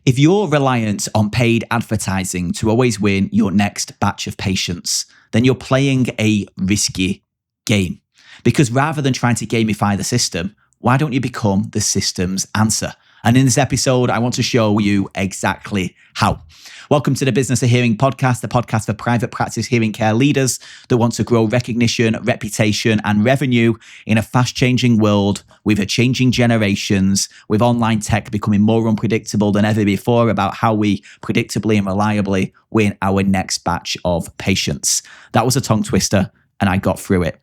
If you're reliant on paid advertising to always win your next batch of patients, then you're playing a risky game. Because rather than trying to gamify the system, why don't you become the system's answer? And in this episode, I want to show you exactly how. Welcome to the Business of Hearing podcast, the podcast for private practice hearing care leaders that want to grow recognition, reputation, and revenue in a fast-changing world with a changing generations, with online tech becoming more unpredictable than ever before about how we predictably and reliably win our next batch of patients. That was a tongue twister, and I got through it.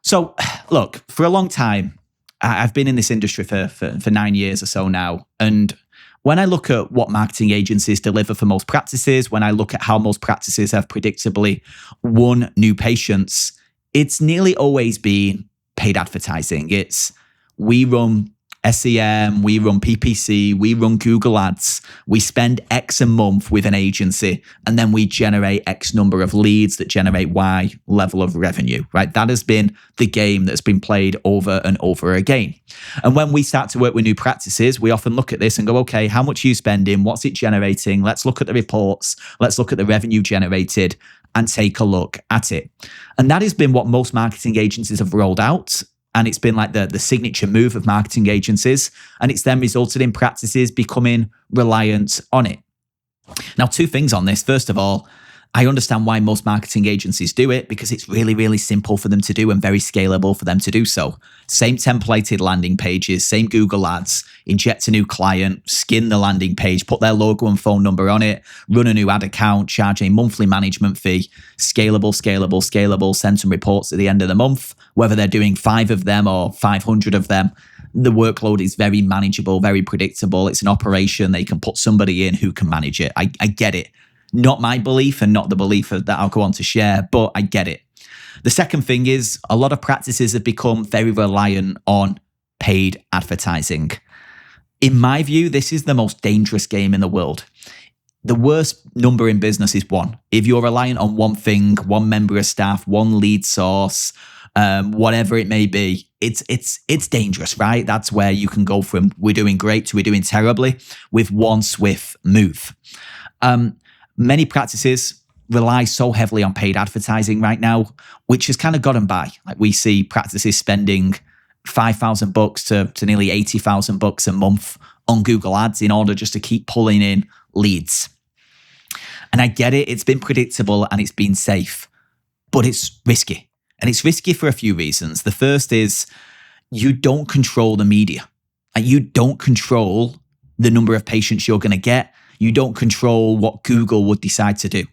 So, look, for a long time, I've been in this industry for 9 years or so now, and when I look at what marketing agencies deliver for most practices, when I look at how most practices have predictably won new patients, it's nearly always been paid advertising. It's we run SEM, we run PPC, we run Google Ads, we spend X a month with an agency, and then we generate X number of leads that generate Y level of revenue, right? That has been the game that's been played over and over again. And when we start to work with new practices, we often look at this and go, okay, how much are you spending? What's it generating? Let's look at the reports. Let's look at the revenue generated and take a look at it. And that has been what most marketing agencies have rolled out. And it's been like the signature move of marketing agencies. And it's then resulted in practices becoming reliant on it. Now, two things on this. First of all, I understand why most marketing agencies do it because it's really, really simple for them to do and very scalable for them to do so. Same templated landing pages, same Google Ads, inject a new client, skin the landing page, put their logo and phone number on it, run a new ad account, charge a monthly management fee, scalable, send some reports at the end of the month, whether they're doing 5 of them or 500 of them. The workload is very manageable, very predictable. It's an operation. They can put somebody in who can manage it. I get it. Not my belief and not the belief that I'll go on to share, but I get it. The second thing is a lot of practices have become very reliant on paid advertising. In my view, this is the most dangerous game in the world. The worst number in business is 1. If you're reliant on one thing, one member of staff, one lead source, whatever it may be, it's dangerous, right? That's where you can go from we're doing great to we're doing terribly with one swift move. Many practices rely so heavily on paid advertising right now, which has kind of gotten by. Like we see practices spending $5,000 to nearly $80,000 a month on Google Ads in order just to keep pulling in leads. And I get it. It's been predictable and it's been safe, but it's risky. And it's risky for a few reasons. The first is you don't control the media. And you don't control the number of patients you're going to get. You don't control what Google would decide to do.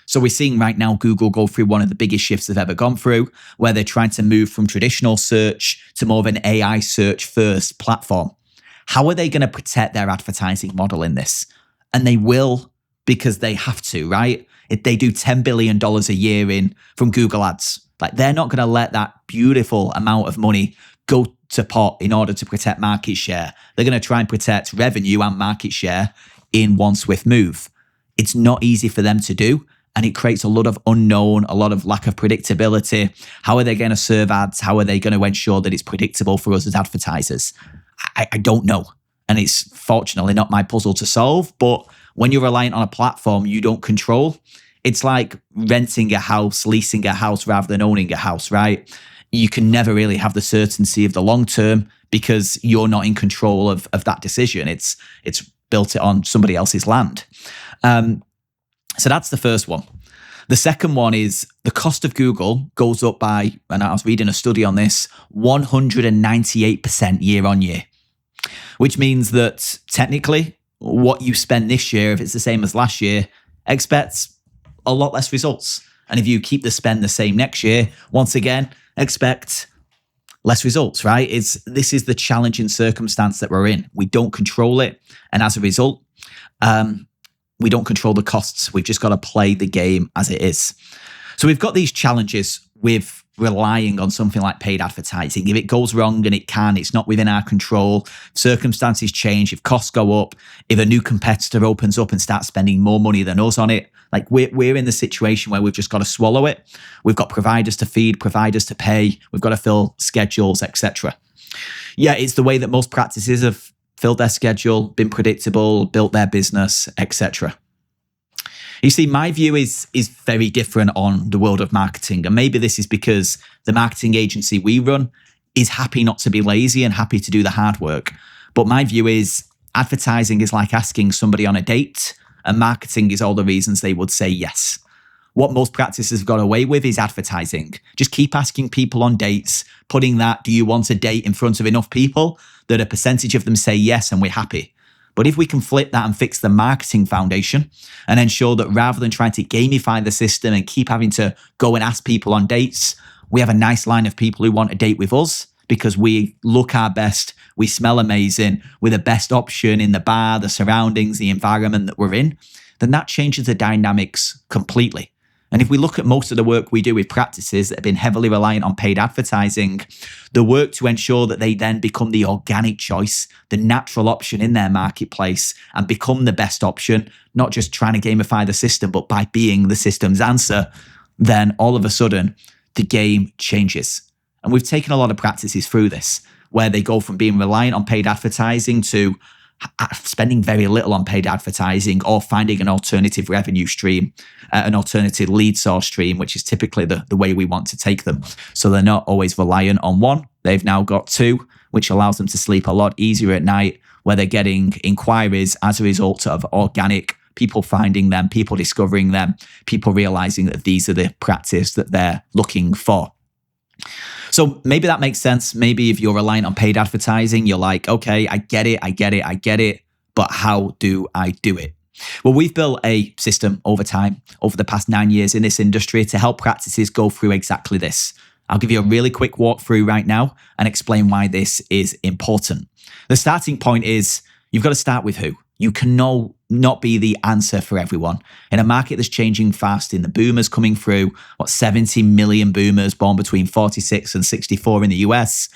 So we're seeing right now Google go through one of the biggest shifts they've ever gone through, where they're trying to move from traditional search to more of an AI search first platform. How are they going to protect their advertising model in this? And they will, because they have to, right? If they do $10 billion a year in from Google Ads, like they're not going to let that beautiful amount of money go to pot in order to protect market share. They're going to try and protect revenue and market share in one swift move. It's not easy for them to do, and it creates a lot of unknown, a lot of lack of predictability. How are they going to serve ads? How are they going to ensure that it's predictable for us as advertisers? I don't know. And it's fortunately not my puzzle to solve, but when you're reliant on a platform you don't control, it's like renting a house, leasing a house rather than owning a house, right? You can never really have the certainty of the long term because you're not in control of that decision. It's built it on somebody else's land. So that's the first one. The second one is the cost of Google goes up by, and I was reading a study on this, 198% year on year, which means that technically what you spend this year, if it's the same as last year, expect a lot less results. And if you keep the spend the same next year, once again, expect less results, right? This is the challenging circumstance that we're in. We don't control it. And as a result, we don't control the costs. We've just got to play the game as it is. So we've got these challenges with relying on something like paid advertising. If it goes wrong, and it's not within our control, circumstances change, if costs go up, if a new competitor opens up and starts spending more money than us on it, like we're in the situation where we've just got to swallow it. We've got providers to feed, providers to pay, we've got to fill schedules, etc. Yeah, it's the way that most practices have filled their schedule, been predictable, built their business, etc. You see, my view is very different on the world of marketing. And maybe this is because the marketing agency we run is happy not to be lazy and happy to do the hard work. But my view is advertising is like asking somebody on a date, and marketing is all the reasons they would say yes. What most practices have got away with is advertising. Just keep asking people on dates, putting that, do you want a date in front of enough people that a percentage of them say yes and we're happy. But if we can flip that and fix the marketing foundation and ensure that rather than trying to gamify the system and keep having to go and ask people on dates, we have a nice line of people who want a date with us because we look our best, we smell amazing, we're the best option in the bar, the surroundings, the environment that we're in, then that changes the dynamics completely. And if we look at most of the work we do with practices that have been heavily reliant on paid advertising, the work to ensure that they then become the organic choice, the natural option in their marketplace and become the best option, not just trying to gamify the system, but by being the system's answer, then all of a sudden the game changes. And we've taken a lot of practices through this, where they go from being reliant on paid advertising to spending very little on paid advertising or finding an alternative revenue stream, an alternative lead source stream, which is typically the way we want to take them. So they're not always reliant on one. They've now got two, which allows them to sleep a lot easier at night, where they're getting inquiries as a result of organic people finding them, people discovering them, people realizing that these are the practice that they're looking for. So maybe that makes sense. Maybe if you're reliant on paid advertising, you're like, okay, I get it, but how do I do it? Well, we've built a system over time, over the past 9 years in this industry to help practices go through exactly this. I'll give you a really quick walkthrough right now and explain why this is important. The starting point is you've got to start with who. You can not be the answer for everyone. In a market that's changing fast, in the boomers coming through, 70 million boomers born between 46 and 64 in the US,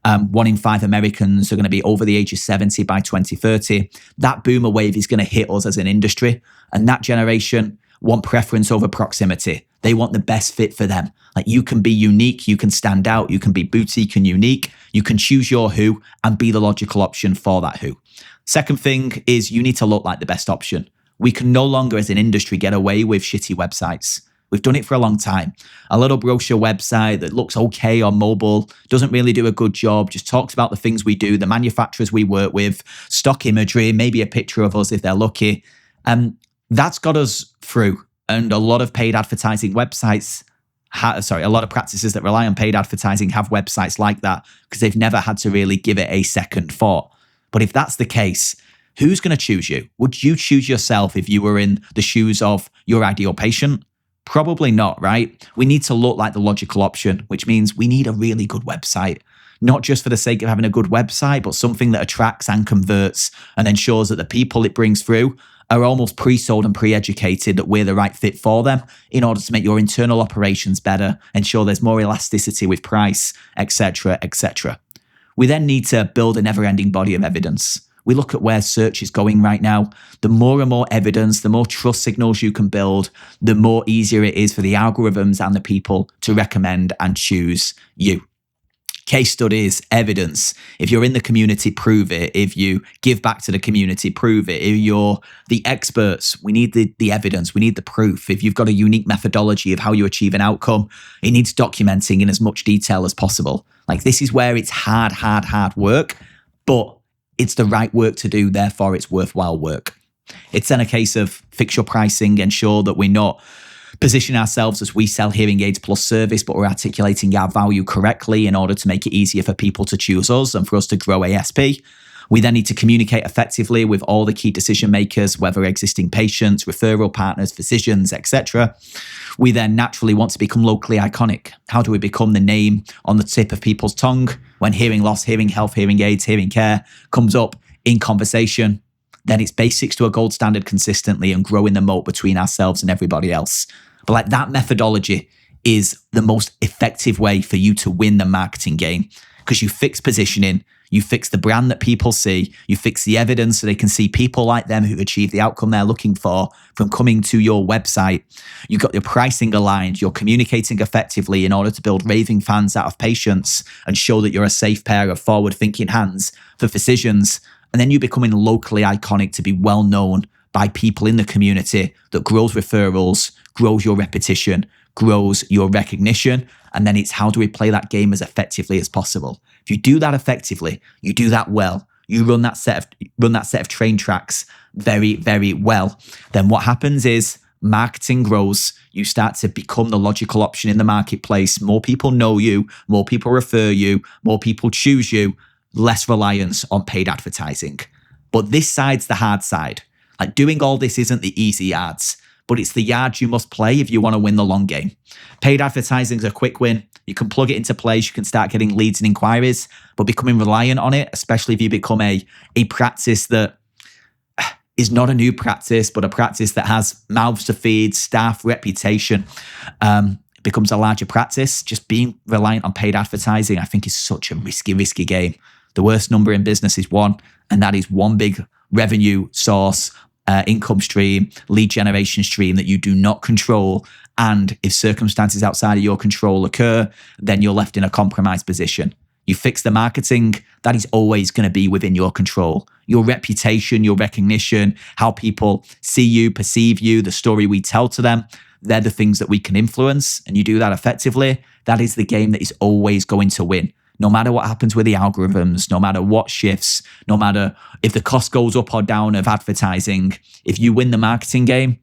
1 in 5 Americans are going to be over the age of 70 by 2030. That boomer wave is going to hit us as an industry. And that generation want preference over proximity. They want the best fit for them. Like, you can be unique, you can stand out, you can be boutique and unique, you can choose your who and be the logical option for that who. Second thing is you need to look like the best option. We can no longer as an industry get away with shitty websites. We've done it for a long time. A little brochure website that looks okay on mobile, doesn't really do a good job, just talks about the things we do, the manufacturers we work with, stock imagery, maybe a picture of us if they're lucky. That's got us through. And a lot of paid advertising websites, a lot of practices that rely on paid advertising have websites like that because they've never had to really give it a second thought. But if that's the case, who's going to choose you? Would you choose yourself if you were in the shoes of your ideal patient? Probably not, right? We need to look like the logical option, which means we need a really good website, not just for the sake of having a good website, but something that attracts and converts and ensures that the people it brings through are almost pre-sold and pre-educated that we're the right fit for them in order to make your internal operations better, ensure there's more elasticity with price, etc., etc. We then need to build a never-ending body of evidence. We look at where search is going right now. The more and more evidence, the more trust signals you can build, the more easier it is for the algorithms and the people to recommend and choose you. Case studies, evidence. If you're in the community, prove it. If you give back to the community, prove it. If you're the experts, we need the evidence. We need the proof. If you've got a unique methodology of how you achieve an outcome, it needs documenting in as much detail as possible. Like, this is where it's hard work, but it's the right work to do. Therefore, it's worthwhile work. It's then a case of fix your pricing, ensure that we're not position ourselves as we sell hearing aids plus service, but we're articulating our value correctly in order to make it easier for people to choose us and for us to grow ASP. We then need to communicate effectively with all the key decision makers, whether existing patients, referral partners, physicians, etc. We then naturally want to become locally iconic. How do we become the name on the tip of people's tongue when hearing loss, hearing health, hearing aids, hearing care comes up in conversation? Then it's basics to a gold standard consistently and growing the moat between ourselves and everybody else. But like, that methodology is the most effective way for you to win the marketing game, because you fix positioning, you fix the brand that people see, you fix the evidence so they can see people like them who achieve the outcome they're looking for from coming to your website. You've got your pricing aligned, you're communicating effectively in order to build raving fans out of patients and show that you're a safe pair of forward-thinking hands for physicians. And then you becoming locally iconic to be well known by people in the community that grows referrals, grows your repetition, grows your recognition. And then it's how do we play that game as effectively as possible? If you do that effectively, you do that well, you run that set of train tracks very, very well, then what happens is marketing grows. You start to become the logical option in the marketplace. More people know you, more people refer you, more people choose you, less reliance on paid advertising. But this side's the hard side. Like, doing all this isn't the easy yards, but it's the yards you must play if you want to win the long game. Paid advertising is a quick win. You can plug it into place. You can start getting leads and inquiries, but becoming reliant on it, especially if you become a practice that is not a new practice, but a practice that has mouths to feed, staff, reputation, becomes a larger practice. Just being reliant on paid advertising, I think, is such a risky game. The worst number in business is one, and that is one big revenue source, income stream, lead generation stream that you do not control. And if circumstances outside of your control occur, then you're left in a compromised position. You fix the marketing, that is always going to be within your control. Your reputation, your recognition, how people see you, perceive you, the story we tell to them, they're the things that we can influence. And you do that effectively, that is the game that is always going to win. No matter what happens with the algorithms, no matter what shifts, no matter if the cost goes up or down of advertising, if you win the marketing game,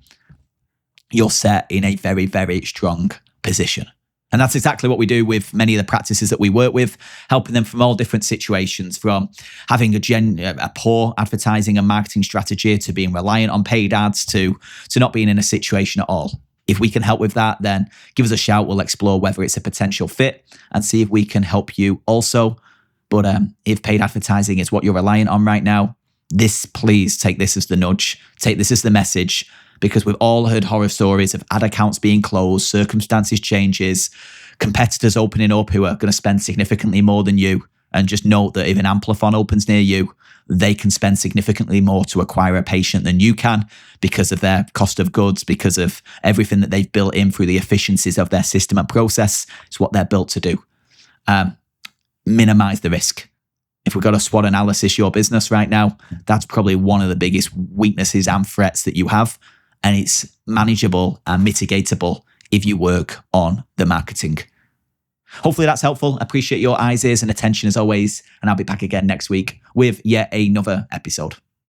you're set in a very, very strong position. And that's exactly what we do with many of the practices that we work with, helping them from all different situations, from having a poor advertising and marketing strategy to being reliant on paid ads to not being in a situation at all. If we can help with that, then give us a shout. We'll explore whether it's a potential fit and see if we can help you also. But if paid advertising is what you're reliant on right now, please take this as the nudge, take this as the message, because we've all heard horror stories of ad accounts being closed, circumstances changes, competitors opening up who are going to spend significantly more than you. And just note that if an Amplifon opens near you, they can spend significantly more to acquire a patient than you can because of their cost of goods, because of everything that they've built in through the efficiencies of their system and process. It's what they're built to do. Minimize the risk. If we've got a SWOT analysis, your business right now, that's probably one of the biggest weaknesses and threats that you have. And it's manageable and mitigatable if you work on the marketing. Hopefully that's helpful. I appreciate your eyes, ears, and attention as always. And I'll be back again next week with yet another episode.